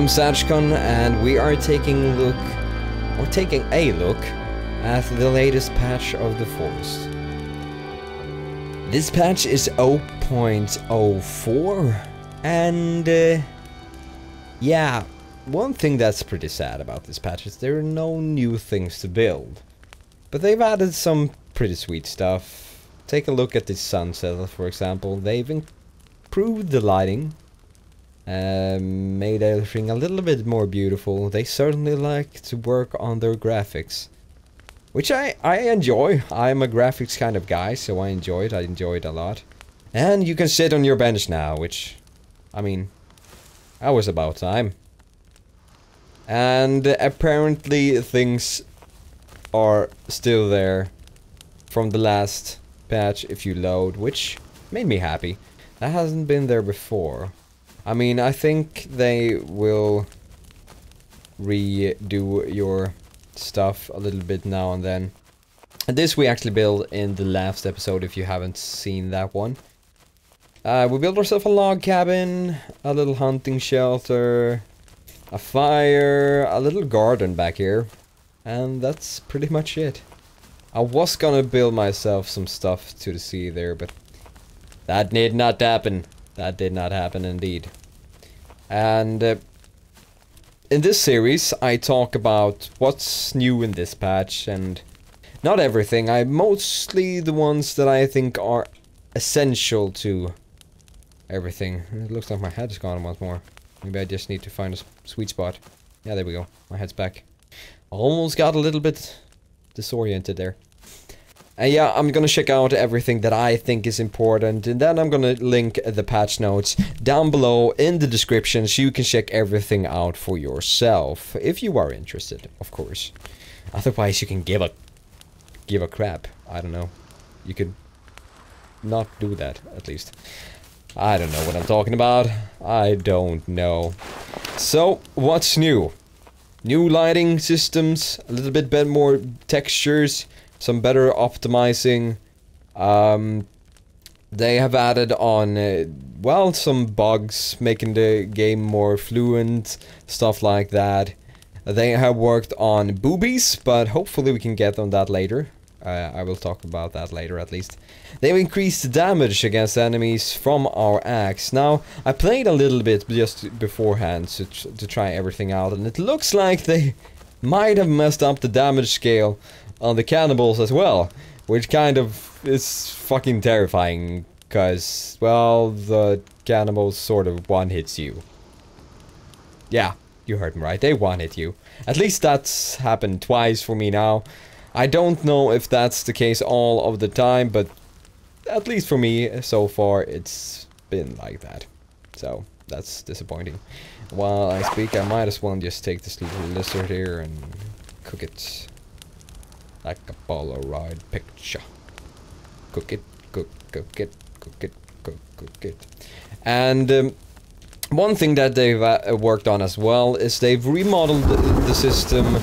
I'm Satchcon, and we are taking a look at the latest patch of the forest. This patch is 0.04, and yeah, one thing that's pretty sad about this patch is there are no new things to build. But they've added some pretty sweet stuff. Take a look at this sunset, for example. They've improved the lighting. Made everything a little bit more beautiful. They certainly like to work on their graphics, which I enjoy. I'm a graphics kind of guy, so I enjoy it. I enjoy it a lot. And you can sit on your bench now, which, I mean, that was about time. And apparently things are still there from the last patch if you load, which made me happy. That hasn't been there before. I mean, I think they will redo your stuff a little bit now and then. And this we actually built in the last episode, if you haven't seen that one. We built ourselves a log cabin, a little hunting shelter, a fire, a little garden back here. And that's pretty much it. I was gonna build myself some stuff to the sea there, but that did not happen. That did not happen indeed. And in this series I talk about what's new in this patch, and not everything. I mostly the ones that I think are essential to everything. It looks like my head's gone once more. Maybe I just need to find a sweet spot. Yeah, there we go. My head's back. Almost got a little bit disoriented there. Yeah, I'm gonna check out everything that I think is important, and then I'm gonna link the patch notes down below in the description so you can check everything out for yourself, if you are interested, of course. Otherwise you can give a crap. I don't know. You could not do that, at least. I don't know what I'm talking about. I don't know. So, what's new? New lighting systems, a little bit more textures, some better optimizing. They have added on, well, some bugs, making the game more fluent, stuff like that. They have worked on boobies, but hopefully we can get on that later. I will talk about that later, at least. They've increased the damage against enemies from our axe. Now, I played a little bit just beforehand to try everything out, and it looks like they might have messed up the damage scale on the cannibals as well, which kind of is fucking terrifying, because, well, the cannibals sort of one-hits you. Yeah, you heard me right, they one-hit you. At least that's happened twice for me now. I don't know if that's the case all of the time, but at least for me, so far, it's been like that. So, that's disappointing. While I speak, I might as well just take this little lizard here and cook it. Like a Polaroid picture. Cook it, cook it, cook it, cook it. And one thing that they've worked on as well is they've remodeled the system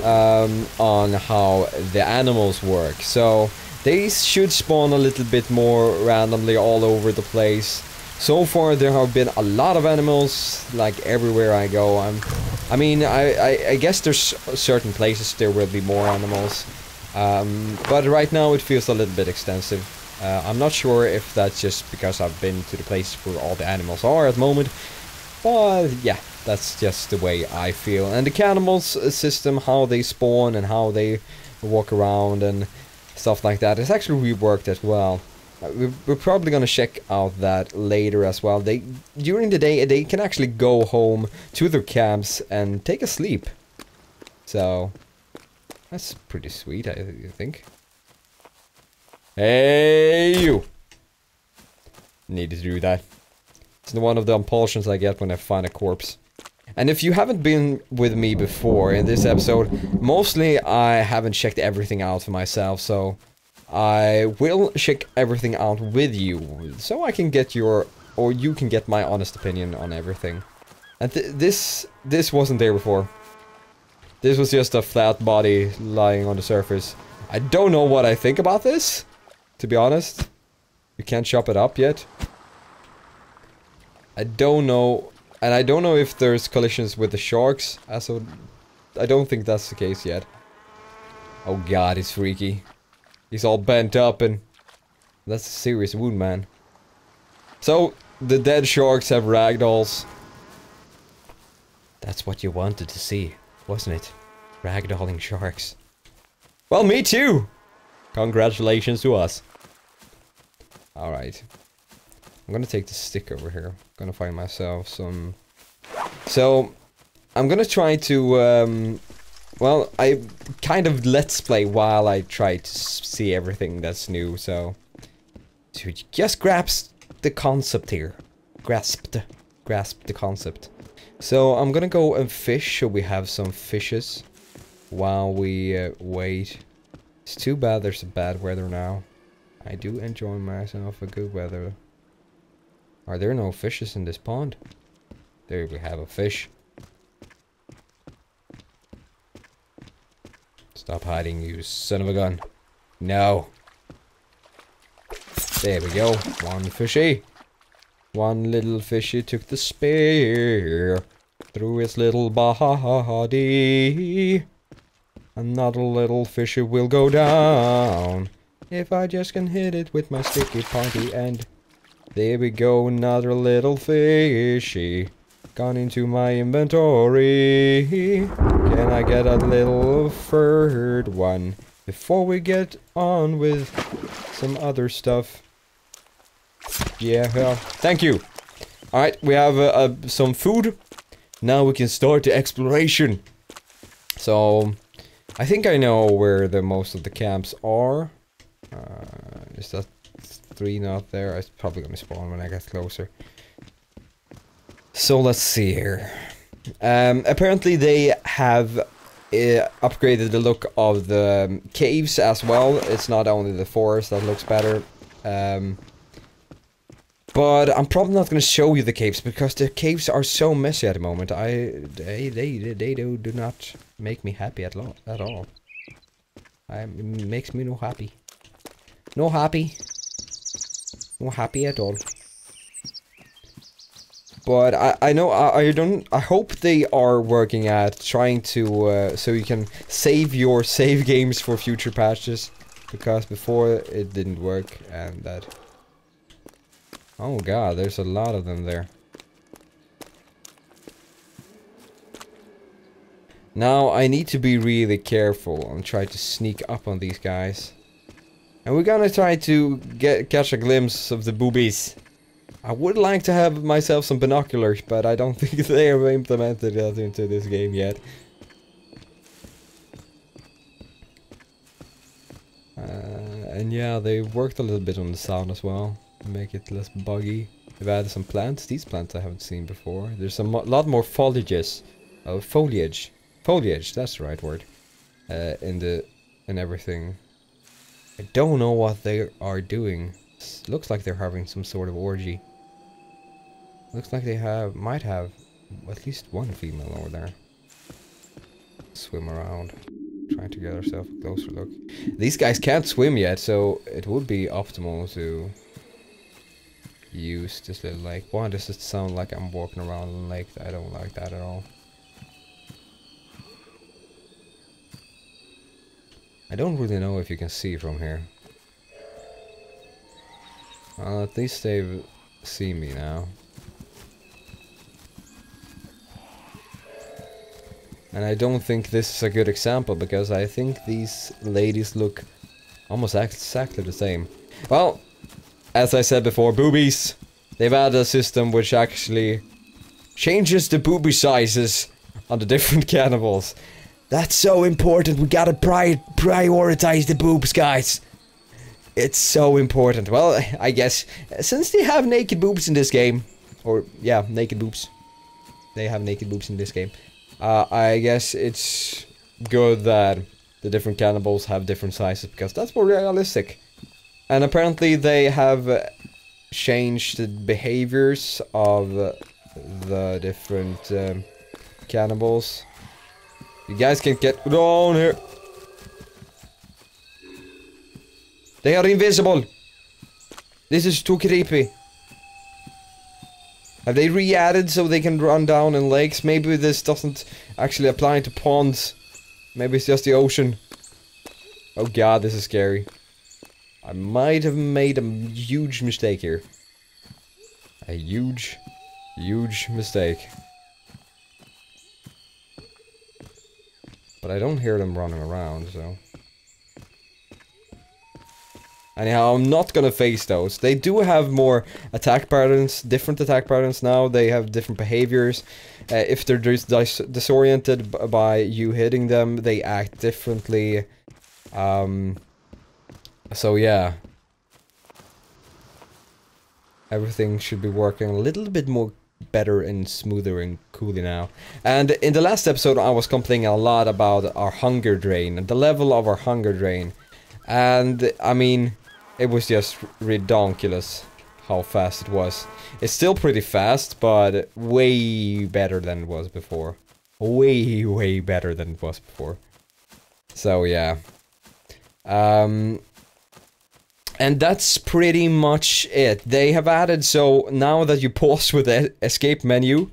on how the animals work. So they should spawn a little bit more randomly all over the place. So far there have been a lot of animals, like everywhere I go. I mean, I guess there's certain places there will be more animals. But right now it feels a little bit extensive. I'm not sure if that's just because I've been to the place where all the animals are at the moment. But yeah, that's just the way I feel. And the cannibals system, how they spawn and how they walk around and stuff like that, is actually reworked as well. We're probably gonna check out that later as well. During the day, they can actually go home to their camps and take a sleep. So that's pretty sweet, I think. Hey, you! Need to do that. It's one of the impulsions I get when I find a corpse. And if you haven't been with me before in this episode, mostly I haven't checked everything out for myself, so I will check everything out with you, so I can get your, or you can get my honest opinion on everything. And this wasn't there before. This was just a flat body lying on the surface. I don't know what I think about this, to be honest. We can't chop it up yet. I don't know And I don't know if there's collisions with the sharks, so I don't think that's the case yet. Oh god, he's freaky. He's all bent up and... That's a serious wound, man. So, the dead sharks have ragdolls. That's what you wanted to see, wasn't it? Ragdolling sharks. Well, me too! Congratulations to us. Alright. I'm gonna take the stick over here. I'm gonna find myself some... So, I'm gonna try to, well, I kind of let's play while I try to see everything that's new, so... To just grasp the concept here. Grasp the concept. So, I'm gonna go and fish, so we have some fishes. While we, wait. It's too bad there's a bad weather now. I do enjoy myself a good weather. Are there no fishes in this pond? There we have a fish. Stop hiding, you son of a gun. No. There we go. One fishy. One little fishy took the spear through his little body. Another little fishy will go down if I just can hit it with my sticky pointy end. There we go, another little fishy gone into my inventory. Can I get a little third one before we get on with some other stuff? Yeah, well, thank you. Alright, we have some food. Now we can start the exploration. So, I think I know where the most of the camps are. Is that 3 not there? It's probably gonna spawn when I get closer. So let's see here. Apparently they have upgraded the look of the caves as well. It's not only the forest that looks better. But I'm probably not going to show you the caves because the caves are so messy at the moment. They do not make me happy at all. It makes me no happy. No happy. No happy at all. But I know I hope they are working at trying to so you can save your save games for future patches, because before it didn't work and that. Oh god, there's a lot of them there. Now I need to be really careful and try to sneak up on these guys. And we're gonna try to catch a glimpse of the boobies. I would like to have myself some binoculars, but I don't think they have implemented that into this game yet. And yeah, they worked a little bit on the sound as well, to make it less buggy. They've added some plants. These plants I haven't seen before. There's a lot more foliage. Foliage, that's the right word. In everything. I don't know what they are doing. Looks like they're having some sort of orgy. Looks like they might have at least one female over there. Swim around. Trying to get ourselves a closer look. These guys can't swim yet, so it would be optimal to use this little lake. Why does it sound like I'm walking around a lake? I don't like that at all. I don't really know if you can see from here. At least they've seen me now. And I don't think this is a good example, because I think these ladies look almost exactly the same. Well, as I said before, boobies. They've added a system which actually changes the boobie sizes on the different cannibals. That's so important. We gotta prioritize the boobs, guys. It's so important. Well, I guess since they have naked boobs in this game, or yeah, naked boobs. They have naked boobs in this game. I guess it's good that the different cannibals have different sizes, because that's more realistic. And apparently they have changed the behaviors of the different cannibals. You guys can get down here. They are invisible. This is too creepy. Have they re-added so they can run down in lakes? Maybe this doesn't actually apply to ponds. Maybe it's just the ocean. Oh god, this is scary. I might have made a huge mistake here. A huge mistake. But I don't hear them running around, so... Anyhow, I'm not gonna face those. They do have more attack patterns, different attack patterns now. They have different behaviors. If they're disoriented by you hitting them, they act differently. So yeah. Everything should be working a little bit more better and smoother and cooler now. And in the last episode I was complaining a lot about our hunger drain, the level of our hunger drain. And I mean, it was just ridiculous how fast it was. It's still pretty fast, but way better than it was before. Way better than it was before. So yeah. And that's pretty much it. They have added, so now that you pause with the escape menu,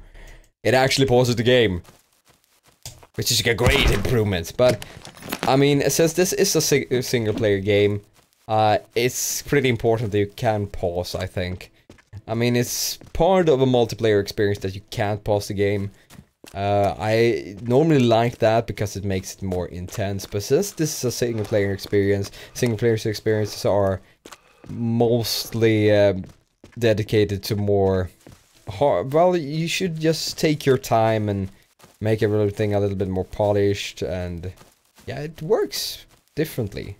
it actually pauses the game. Which is a great improvement, but I mean, since this is a single player game, it's pretty important that you can pause, I think. I mean, it's part of a multiplayer experience that you can't pause the game. I normally like that because it makes it more intense, but since this is a single player experience, single player experiences are mostly dedicated to more hard. Well, you should just take your time and make everything a little bit more polished, and yeah, it works differently.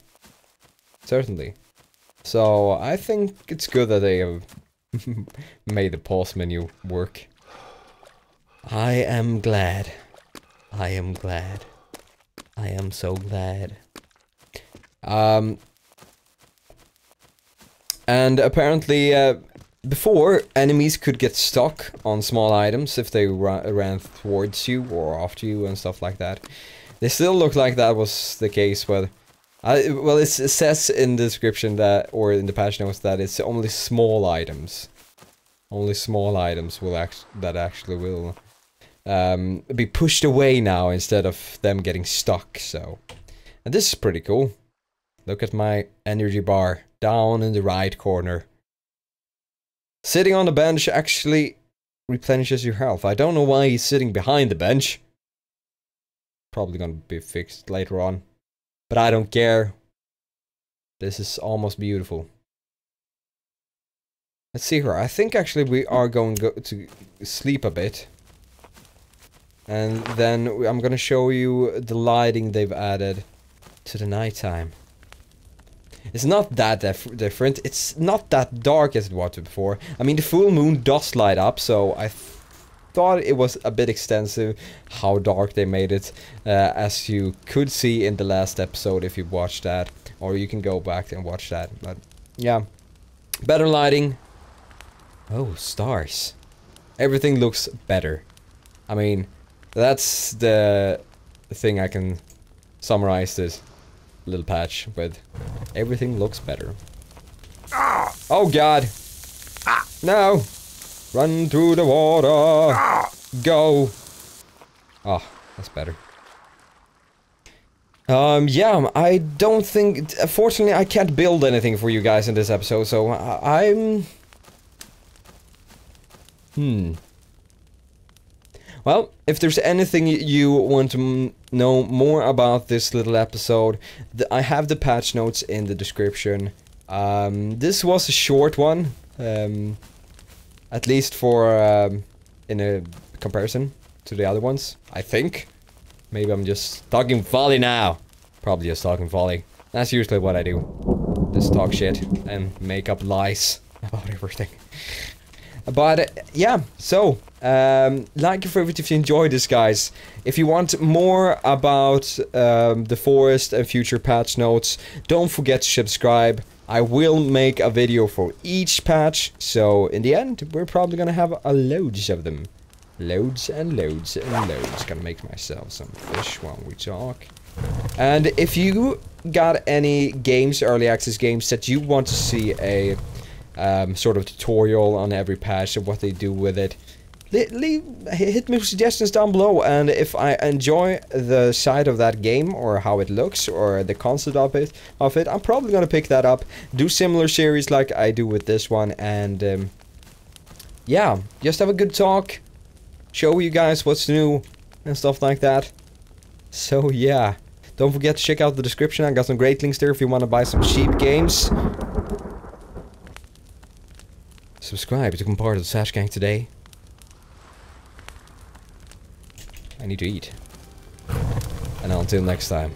Certainly. So I think it's good that they have made the pause menu work. I am glad. I am glad. I am so glad. And apparently, before, enemies could get stuck on small items if they ran towards you or after you and stuff like that. They still look like that was the case, but... well, it says in the description that, or in the patch notes, that it's only small items. Only small items will actually will be pushed away now instead of them getting stuck, so... And this is pretty cool. Look at my energy bar, down in the right corner. Sitting on the bench actually replenishes your health. I don't know why he's sitting behind the bench. Probably gonna be fixed later on. But I don't care. This is almost beautiful. Let's see here. I think actually we are going to sleep a bit. And then I'm gonna show you the lighting they've added to the nighttime. It's not that different. It's not that dark as it was before. I mean, the full moon does light up, so I thought it was a bit extensive how dark they made it, as you could see in the last episode if you watched that, or you can go back and watch that. But yeah, better lighting. Oh, stars. Everything looks better. I mean, that's the thing I can summarize this little patch with. Everything looks better. Oh god! No! Run through the water! Go! Oh, that's better. Yeah, I don't think... Fortunately, I can't build anything for you guys in this episode, so I'm... Well, if there's anything you want to know more about this little episode, I have the patch notes in the description. This was a short one, at least for in a comparison to the other ones, I think. Maybe I'm just talking folly now. Probably just talking folly. That's usually what I do. Just talk shit and make up lies about everything. But yeah, so like and favorite if you enjoyed this, guys. If you want more about the forest and future patch notes, don't forget to subscribe. I will make a video for each patch, so in the end we're probably gonna have a loads of them. Loads and loads and loads. Gonna make myself some fish while we talk. And if you got any games, early access games, that you want to see a sort of tutorial on every patch of what they do with it. Hit me with suggestions down below, and if I enjoy the side of that game, or how it looks, or the concept of it, I'm probably gonna pick that up, do similar series like I do with this one, and yeah, just have a good talk, show you guys what's new, and stuff like that. So yeah, don't forget to check out the description, I got some great links there if you want to buy some cheap games. Subscribe to become part of the Sash Gang today. I need to eat. And until next time.